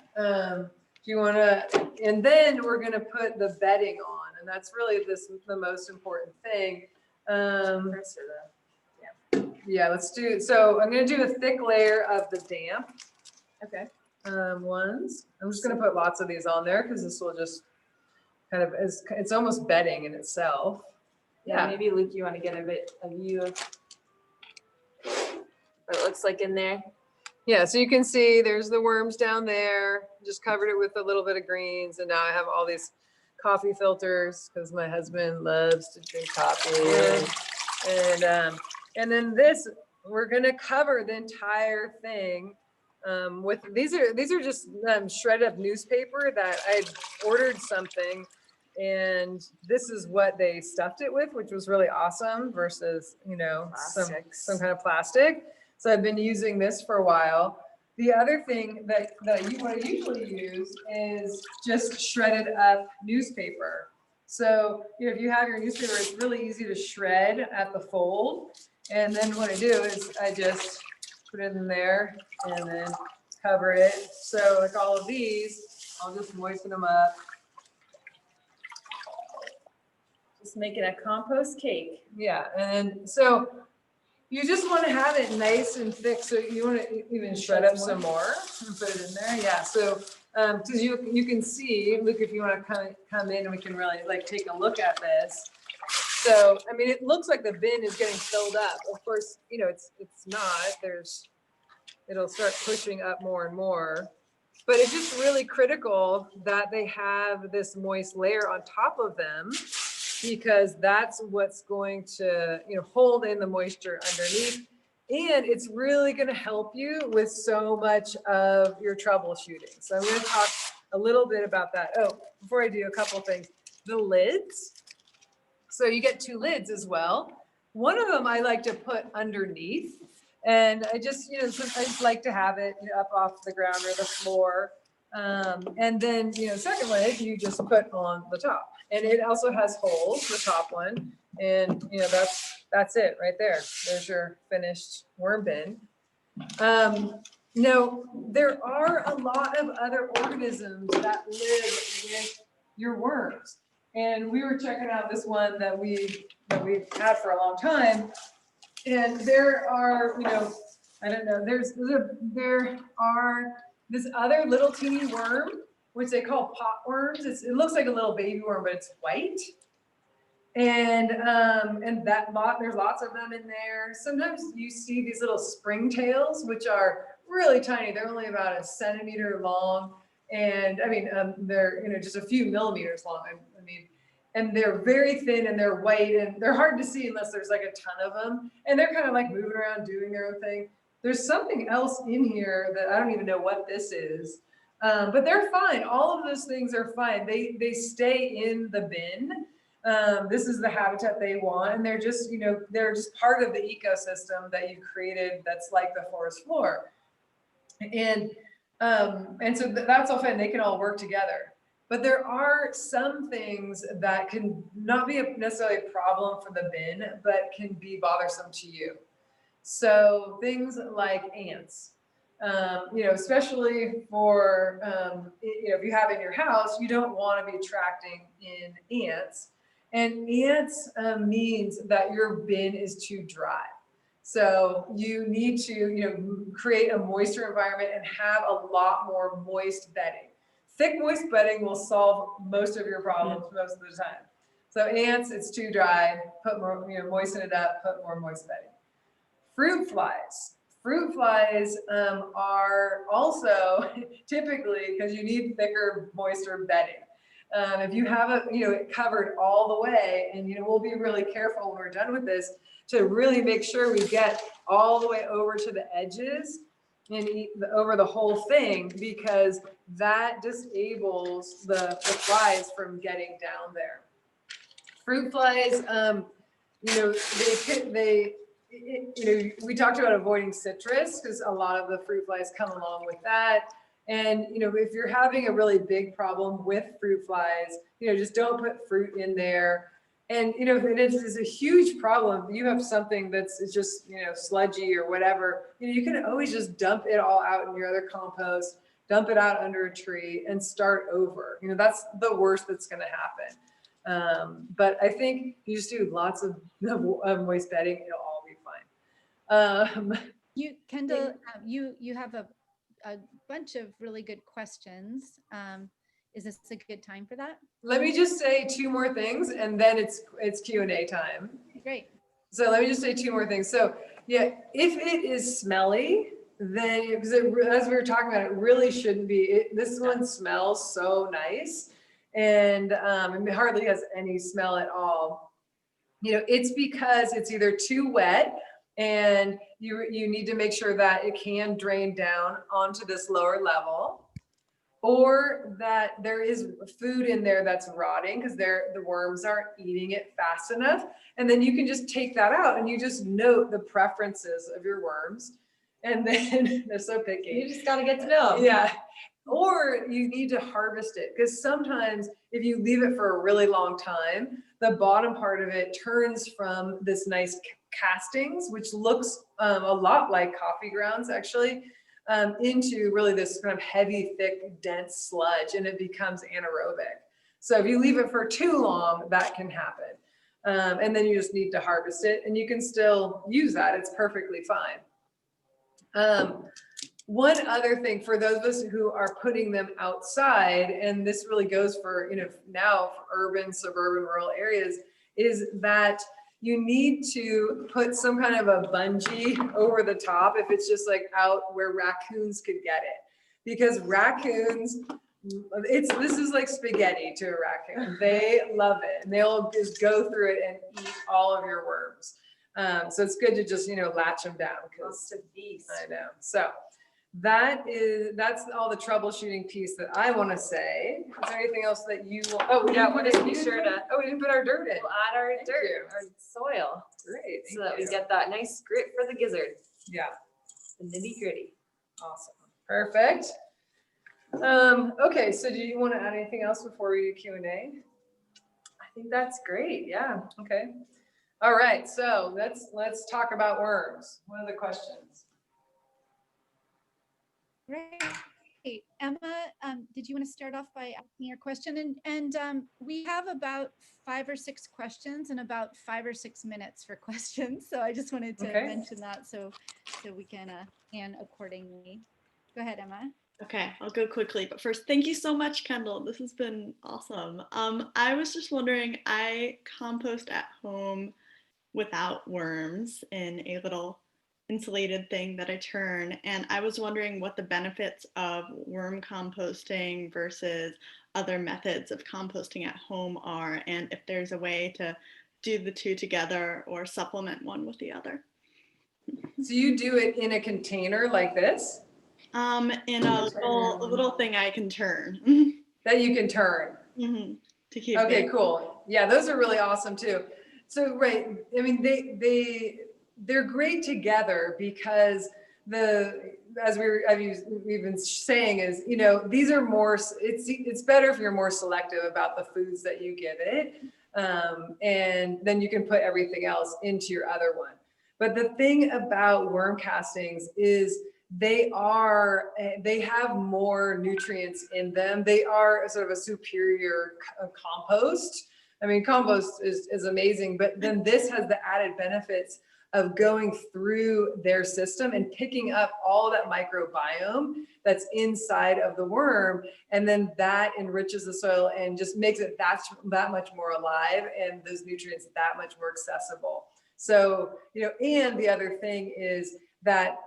Do you want to, and then we're going to put the bedding on, and that's really the most important thing. Yeah, let's do, so I'm going to do a thick layer of the damp Okay. ones. I'm just going to put lots of these on there because this will just kind of, it's almost bedding in itself. Yeah, maybe Luke, you want to get a bit of view of what it looks like in there. Yeah, so you can see there's the worms down there. Just covered it with a little bit of greens, and now I have all these coffee filters because my husband loves to drink coffee. And then this, we're gonna cover the entire thing with these are just shredded up newspaper that I ordered something, and this is what they stuffed it with, which was really awesome versus, you know, some kind of plastic. So I've been using this for a while. The other thing that what I usually use is just shredded up newspaper. So, you know, if you have your newspaper, it's really easy to shred at the fold. And then what I do is I just put it in there and then cover it. So like all of these, I'll just moisten them up. Just making a compost cake. Yeah, and then, so you just want to have it nice and thick. So you want to even shred up some more and put it in there. Yeah. So, because you can see, Luke, if you want to come in and we can really like take a look at this. So, I mean, it looks like the bin is getting filled up. Of course, you know, it's not. It'll start pushing up more and more. But it's just really critical that they have this moist layer on top of them, because that's what's going to, you know, hold in the moisture underneath. And it's really going to help you with so much of your troubleshooting. So I'm going to talk a little bit about that. Oh, before I do, a couple of things. The lids. So you get 2 lids as well. One of them I like to put underneath. And I just, you know, I just like to have it, you know, up off the ground or the floor. And then, you know, second lid, you just put on the top. And it also has holes, the top one. And, you know, that's it right there. There's your finished worm bin. Now, there are a lot of other organisms that live with your worms. And we were checking out this one that we've had for a long time. And there are, you know, I don't know, there are this other little teeny worm, which they call potworms. It looks like a little baby worm, but it's white. And there's lots of them in there. Sometimes you see these little springtails, which are really tiny. They're only about a centimeter long. And I mean, they're, you know, just a few millimeters long. I mean, and they're very thin and they're white and they're hard to see unless there's like a ton of them. And they're kind of like moving around doing their own thing. There's something else in here that I don't even know what this is, but they're fine. All of those things are fine. They stay in the bin. This is the habitat they want, and they're just, you know, they're just part of the ecosystem that you created. That's like the forest floor, and so that's all fine. They can all work together. But there are some things that can not be necessarily a problem for the bin, but can be bothersome to you. So things like ants, you know, especially for, you know, if you have in your house, you don't want to be attracting in ants. And ants means that your bin is too dry. So you need to, you know, create a moisture environment and have a lot more moist bedding. Thick moist bedding will solve most of your problems most of the time. So ants, it's too dry, put more, moisten it up, put more moist bedding. Fruit flies. Fruit flies are also typically, because you need thicker, moister bedding. If you have it covered all the way, and we'll be really careful when we're done with this to really make sure we get all the way over to the edges and over the whole thing, because that disables the flies from getting down there. Fruit flies, we talked about avoiding citrus because a lot of the fruit flies come along with that. And, if you're having a really big problem with fruit flies, just don't put fruit in there. And, if it is a huge problem, you have something that's just, sludgy or whatever, you can always just dump it all out in your other compost, dump it out under a tree and start over. That's the worst that's going to happen. But I think you just do lots of moist bedding, it'll all be fine. Kendall, you have a bunch of really good questions. Is this a good time for that? Let me just say two more things and then it's Q&A time. Great. So let me just say two more things. So yeah, if it is smelly, then because as we were talking about, it really shouldn't be. This one smells so nice, and it hardly has any smell at all. It's because it's either too wet, and you need to make sure that it can drain down onto this lower level, or that there is food in there that's rotting because the worms aren't eating it fast enough. And then you can just take that out and you just note the preferences of your worms. And then they're so picky. You just got to get to know them. Yeah. Or you need to harvest it, because sometimes if you leave it for a really long time, the bottom part of it turns from this nice castings, which looks a lot like coffee grounds actually, into really this kind of heavy, thick, dense sludge, and it becomes anaerobic. So if you leave it for too long, that can happen. And then you just need to harvest it, and you can still use that. It's perfectly fine. One other thing for those of us who are putting them outside, and this really goes for, now for urban, suburban, rural areas, is that you need to put some kind of a bungee over the top if it's just like out where raccoons could get it. Because raccoons, this is like spaghetti to a raccoon. They love it, and they'll just go through it and eat all of your worms. So it's good to just, latch them down, because I know. So that's all the troubleshooting piece that I want to say. Is there anything else that you want? Oh, we didn't be sure to. Oh, we didn't put our dirt in. We'll add our dirt, our soil. Great. So that we get that nice grit for the gizzard. Yeah. The nitty gritty. Awesome. Perfect. Okay. So do you want to add anything else before we do Q&A? I think that's great. Yeah. Okay. All right. So let's talk about worms. What are the questions? Great. Emma, did you want to start off by asking your question? And we have about 5 or 6 questions and about 5 or 6 minutes for questions. So I just wanted to mention that so we can plan accordingly. Go ahead, Emma. Okay, I'll go quickly. But first, thank you so much, Kendall. This has been awesome. I was just wondering, I compost at home without worms in a little insulated thing that I turn, and I was wondering what the benefits of worm composting versus other methods of composting at home are, and if there's a way to do the two together or supplement one with the other. So you do it in a container like this? In a little thing I can turn. That you can turn. Mm-hmm. To keep Okay, it. Cool. Yeah, those are really awesome too. So right, I mean they're great together because as we've been saying is, these are more, it's better if you're more selective about the foods that you give it, and then you can put everything else into your other one. But the thing about worm castings is they have more nutrients in them. They are sort of a superior compost. I mean, compost is amazing, but then this has the added benefits of going through their system and picking up all that microbiome that's inside of the worm. And then that enriches the soil and just makes it that much more alive, and those nutrients that much more accessible. So, and the other thing is that,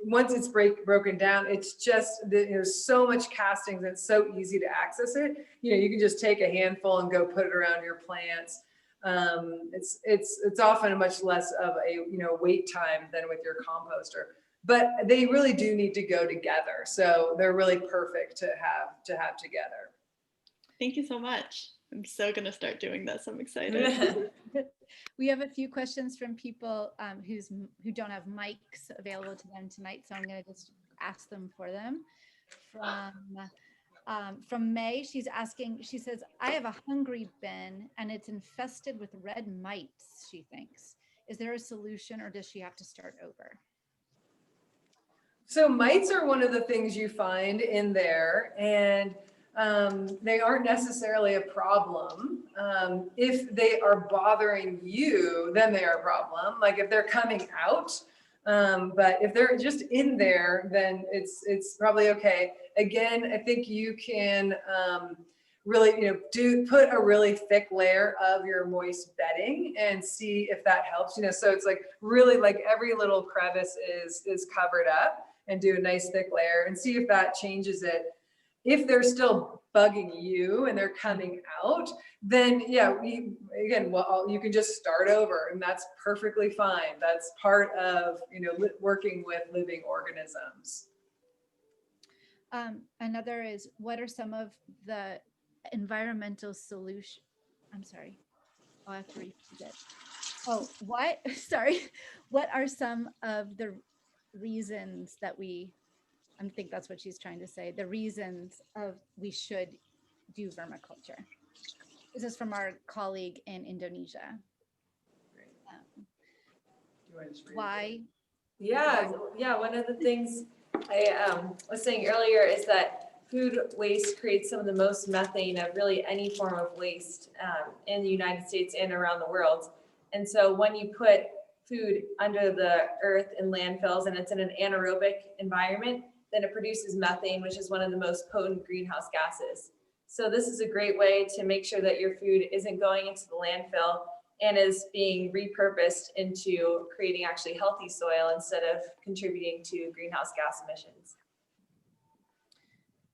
once it's broken down, it's just, there's so much castings, and it's so easy to access it. You can just take a handful and go put it around your plants. It's often a much less of a, wait time than with your composter, but they really do need to go together. So they're really perfect to have together. Thank you so much. I'm so going to start doing this. I'm excited. We have a few questions from people who don't have mics available to them tonight, so I'm going to just ask them for them. From May, she's asking, she says, I have a hungry bin and it's infested with red mites, she thinks. Is there a solution, or does she have to start over? So mites are one of the things you find in there, and they aren't necessarily a problem. If they are bothering you, then they are a problem. Like if they're coming out, but if they're just in there, then it's probably okay. Again, I think you can really, put a really thick layer of your moist bedding and see if that helps. So it's like really like every little crevice is covered up, and do a nice thick layer and see if that changes it. If they're still bugging you and they're coming out, then yeah, you can just start over, and that's perfectly fine. That's part of, working with living organisms. Another is, what are some of the environmental solutions? I'm sorry, I'll have to repeat it. Oh, what? Sorry. What are some of the reasons that I think that's what she's trying to say, the reasons of we should do vermiculture? This is from our colleague in Indonesia. Why? Yeah, one of the things I was saying earlier is that food waste creates some of the most methane of really any form of waste in the United States and around the world. And so when you put food under the earth in landfills and it's in an anaerobic environment, then it produces methane, which is one of the most potent greenhouse gases. So this is a great way to make sure that your food isn't going into the landfill and is being repurposed into creating actually healthy soil instead of contributing to greenhouse gas emissions.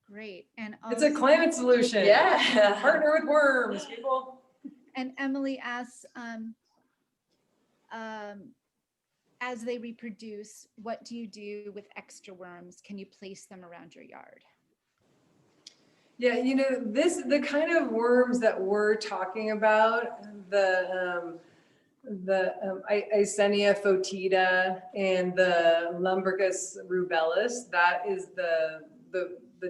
Great. And it's a climate solution. Yeah. Partner with worms, people. And Emily asks, as they reproduce, what do you do with extra worms? Can you place them around your yard? Yeah, the kind of worms that we're talking about, the Eisenia fotida and the Lumbricus rubellus, that is the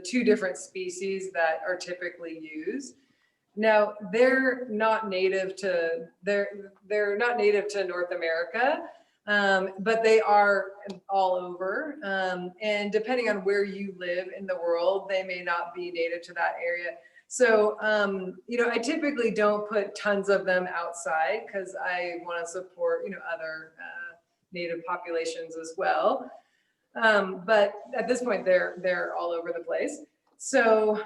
two different species that are typically used. Now, they're not native to North America, but they are all over. And depending on where you live in the world, they may not be native to that area. So, I typically don't put tons of them outside because I want to support, other native populations as well. But at this point, they're all over the place. So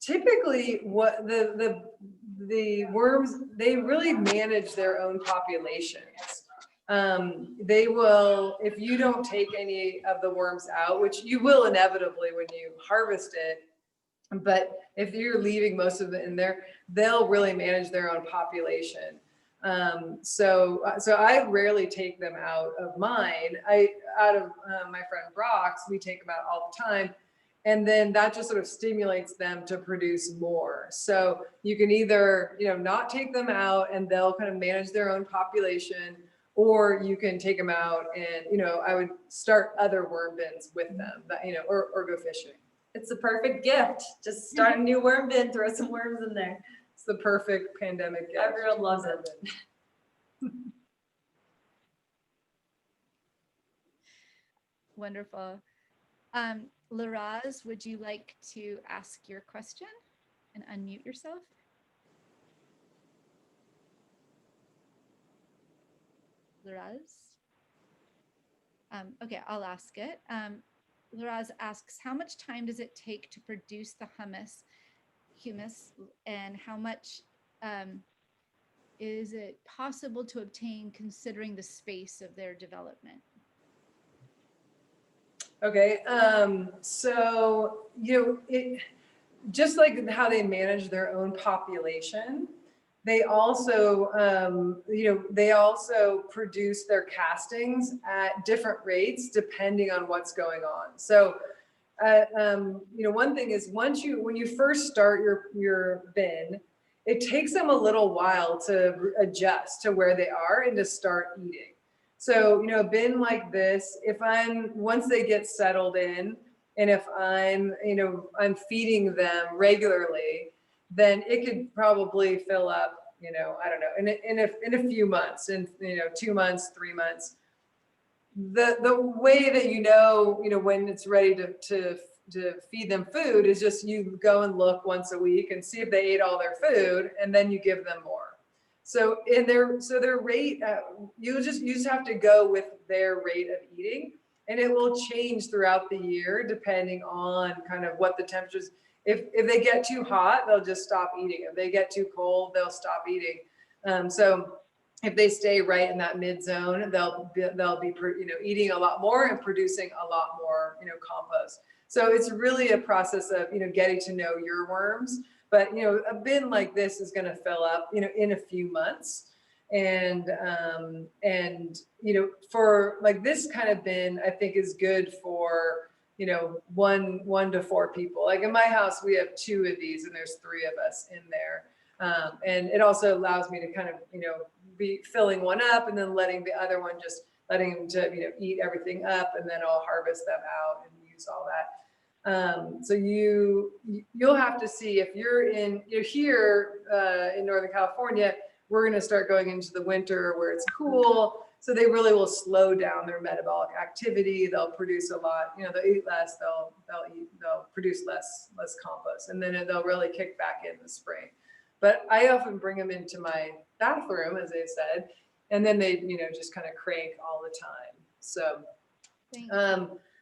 typically what the worms, they really manage their own populations. They will, if you don't take any of the worms out, which you will inevitably when you harvest it, but if you're leaving most of it in there, they'll really manage their own population. So I rarely take them out of mine. Out of my friend Brock's, we take them out all the time. And then that just sort of stimulates them to produce more. So you can either, not take them out and they'll kind of manage their own population, or you can take them out and, I would start other worm bins with them, or go fishing. It's the perfect gift. Just start a new worm bin, throw some worms in there. It's the perfect pandemic gift. Everyone loves it. Wonderful. Laraz, would you like to ask your question and unmute yourself? Luraz? Okay, I'll ask it. Luraz asks, how much time does it take to produce the humus, and how much is it possible to obtain considering the space of their development? Okay, so, just like how they manage their own population, they also, they also produce their castings at different rates depending on what's going on. So, one thing is when you first start your bin, it takes them a little while to adjust to where they are and to start eating. So, a bin like this, once they get settled in, and if I'm feeding them regularly, then it could probably fill up, I don't know, in a few months, in 2 months, 3 months. The way that when it's ready to feed them food is just you go and look once a week and see if they ate all their food, and then you give them more. So their rate, you just have to go with their rate of eating, and it will change throughout the year depending on kind of what the temperatures. If they get too hot, they'll just stop eating. If they get too cold, they'll stop eating. So if they stay right in that mid zone, they'll be eating a lot more and producing a lot more compost. So it's really a process of getting to know your worms. But a bin like this is going to fill up in a few months, and for like this kind of bin, I think is good for 1 to 4 people. Like in my house, we have 2 of these, and there's 3 of us in there, and it also allows me to kind of be filling one up and then letting the other one letting them to eat everything up, and then I'll harvest them out and use all that. So you'll have to see if you're here in Northern California. We're going to start going into the winter where it's cool, so they really will slow down their metabolic activity. They'll produce a lot. They'll eat less. They'll produce less compost, and then they'll really kick back in the spring. But I often bring them into my bathroom, as I said, and then they just kind of crank all the time. So.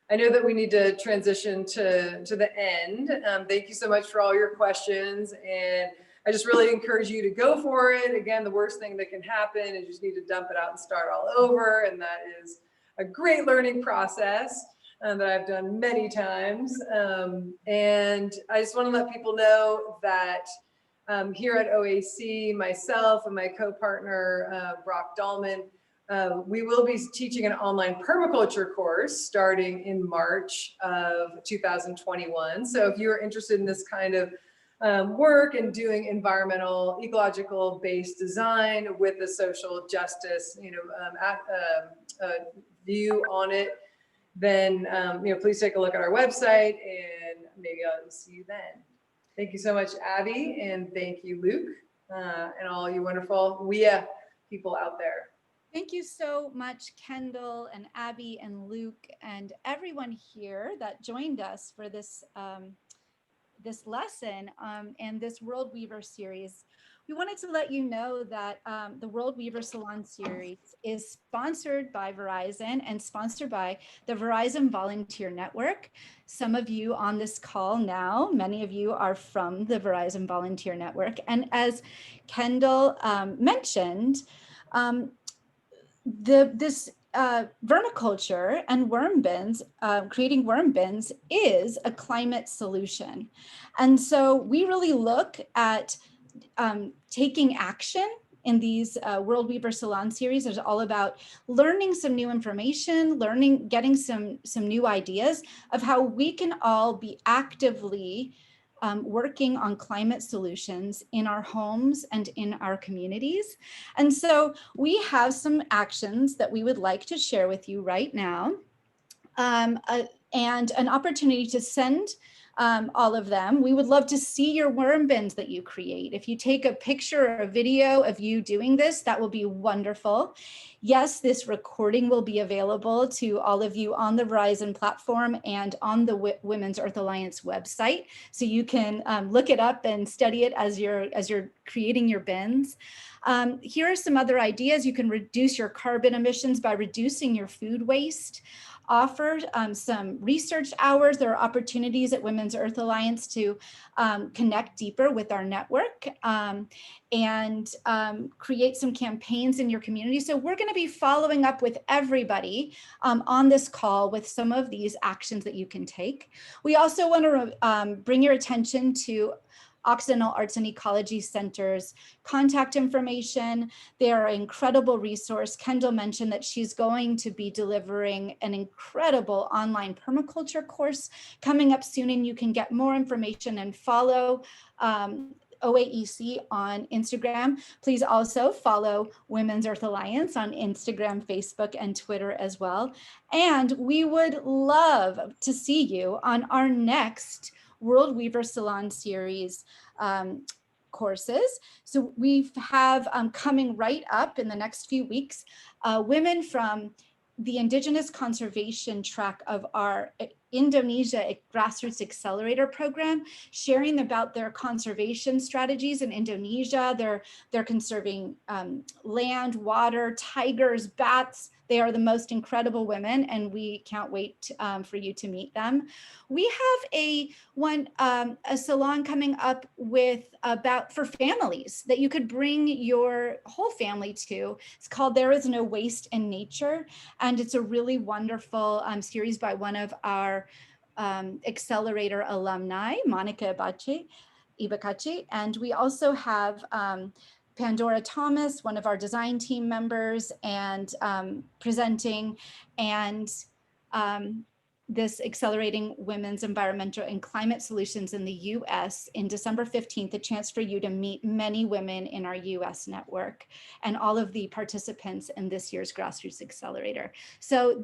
I know that we need to transition to the end. Thank you so much for all your questions. And I just really encourage you to go for it. Again, the worst thing that can happen is you just need to dump it out and start all over. And that is a great learning process that I've done many times. And I just want to let people know that here at OAC, myself and my co-partner, Brock Dahlman, we will be teaching an online permaculture course starting in March of 2021. So if you're interested in this kind of work and doing environmental, ecological based design with the social justice, view on it, then please take a look at our website, and maybe I'll see you then. Thank you so much, Abby, and thank you, Luke, and all you wonderful WIA people out there. Thank you so much, Kendall and Abby and Luke and everyone here that joined us for this this lesson and this World Weaver series. We wanted to let you know that the World Weaver Salon series is sponsored by Verizon and sponsored by the Verizon Volunteer Network. Some of you on this call now, many of you are from the Verizon Volunteer Network. And as Kendall mentioned, this vermiculture and worm bins, creating worm bins is a climate solution. And so we really look at taking action in these World Weaver Salon series. It's all about learning some new information, getting some new ideas of how we can all be actively working on climate solutions in our homes and in our communities. And so we have some actions that we would like to share with you right now, and an opportunity to send all of them. We would love to see your worm bins that you create. If you take a picture or a video of you doing this, that will be wonderful. Yes, this recording will be available to all of you on the Verizon platform and on the Women's Earth Alliance website. So you can look it up and study it as you're creating your bins. Here are some other ideas. You can reduce your carbon emissions by reducing your food waste. Offer some research hours. There are opportunities at Women's Earth Alliance to connect deeper with our network and create some campaigns in your community. So we're going to be following up with everybody on this call with some of these actions that you can take. We also want to bring your attention to Occidental Arts and Ecology Center's contact information. They are an incredible resource. Kendall mentioned that she's going to be delivering an incredible online permaculture course coming up soon, and you can get more information and follow OAEC on Instagram. Please also follow Women's Earth Alliance on Instagram, Facebook, and Twitter as well. And we would love to see you on our next World Weaver Salon Series courses. So we have coming right up in the next few weeks, women from the Indigenous Conservation track of our Indonesia Grassroots Accelerator program, sharing about their conservation strategies in Indonesia. They're conserving land, water, tigers, bats. They are the most incredible women, and we can't wait for you to meet them. We have a salon coming up for families that you could bring your whole family to. It's called There Is No Waste in Nature, and it's a really wonderful series by one of our accelerator alumni, Monica Ibakachi. And we also have Pandora Thomas, one of our design team members, and presenting, and this Accelerating Women's Environmental and Climate Solutions in the US in December 15th, a chance for you to meet many women in our US network and all of the participants in this year's Grassroots Accelerator. So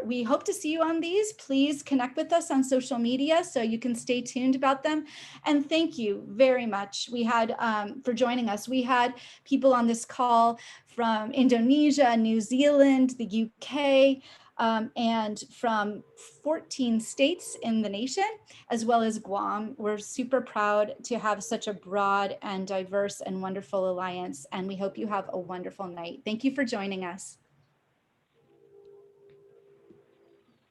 we hope to see you on these. Please connect with us on social media so you can stay tuned about them. And thank you very much. We had, for joining us, we had people on this call from Indonesia, New Zealand, the UK, and from 14 states in the nation, as well as Guam. We're super proud to have such a broad and diverse and wonderful alliance, and we hope you have a wonderful night. Thank you for joining us.